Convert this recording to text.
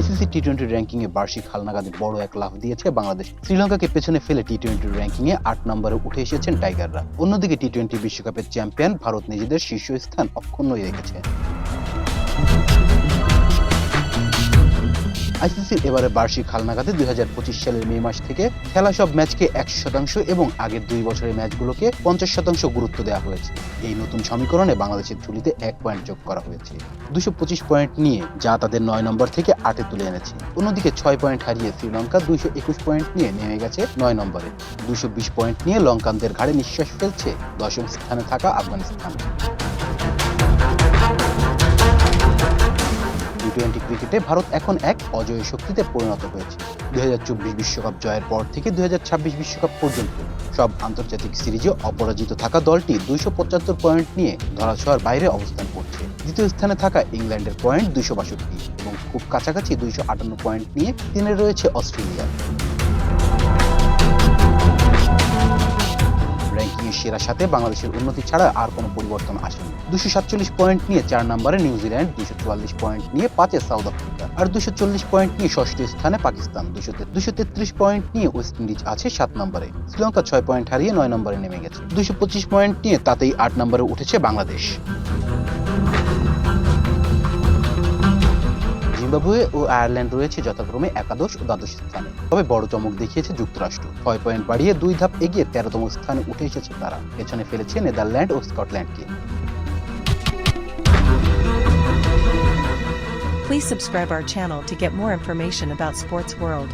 ICC টি-20 র্যাঙ্কিংয়ে বার্ষিক হালনাগাদে বড় এক লাফ দিয়েছে বাংলাদেশ। শ্রীলঙ্কাকে পেছনে ফেলে টি-20 র্যাঙ্কিংয়ে ৮ নম্বরে উঠে এসেছেন টাইগাররা। অন্যদিকে টি-20 বিশ্বকাপের চ্যাম্পিয়ন ভারত নিজেদের শীর্ষস্থান অক্ষুণ্ণই রেখেছে। আইসিসির এবারে বার্ষিক হালনাগাদে 2025 সালের মে মাস থেকে খেলা সব ম্যাচকে 100% এবং আগের 2 বছরের ম্যাচগুলোকে 50% গুরুত্ব দেওয়া হয়েছে। এই নতুন সমীকরণে বাংলাদেশের ঝুলিতে 1 পয়েন্ট যোগ করা হয়েছে 225 পয়েন্ট নিয়ে, যা তাদের 9 নম্বর থেকে 8-এ তুলে এনেছে। অন্যদিকে 6 পয়েন্ট হারিয়ে শ্রীলঙ্কা 221 পয়েন্ট নিয়ে নেমে গেছে 9 নম্বরে। 220 পয়েন্ট নিয়ে লঙ্কানদের ঘাড়ে নিঃশ্বাস ফেলছে 10ম স্থানে থাকা আফগানিস্তান। টি-20 ক্রিকেটে ভারত এখন এক অজেয় শক্তিতে পরিণত হয়েছে। 2024 বিশ্বকাপ জয়ের পর থেকে 2026 বিশ্বকাপ পর্যন্ত সব আন্তর্জাতিক সিরিজে অপরাজিত থাকা দলটি 275 পয়েন্ট নিয়ে ধরাছোঁয়ার বাইরে অবস্থান করছে। দ্বিতীয় স্থানে থাকা ইংল্যান্ডের পয়েন্ট 262 এবং খুব কাছাকাছি 258 পয়েন্ট নিয়ে 3-এ রয়েছে অস্ট্রেলিয়া। র্যাঙ্কিংয়ের সেরার সাথে বাংলাদেশের উন্নতি ছাড়া আর কোনো পরিবর্তন আসেনি। 247 পয়েন্ট নিয়ে 4 নম্বরে নিউজিল্যান্ড, 244 পয়েন্ট নিয়ে 5-এ সাউথ আফ্রিকা, আর 240 পয়েন্ট নিয়ে 6ষ্ঠ স্থানে পাকিস্তান। 233 পয়েন্ট নিয়ে ওয়েস্ট ইন্ডিজ আছে 7 নম্বরে। শ্রীলঙ্কা 6 পয়েন্ট হারিয়ে 9 নম্বরে নেমে গেছে। 225 পয়েন্ট নিয়ে তাতেই 8 নম্বরে উঠেছে বাংলাদেশ। জিম্বাবুয়ে ও আয়ারল্যান্ড রয়েছে যথাক্রমে একাদশ ও দ্বাদশ স্থানে। তবে বড় চমক দেখিয়েছে যুক্তরাষ্ট্র। 6 পয়েন্ট বাড়িয়ে 2 ধাপ এগিয়ে 13তম স্থানে উঠে এসেছে তারা। পেছনে ফেলেছে নেদারল্যান্ড ও স্কটল্যান্ডকে। Please subscribe our channel to get more information about Sports World.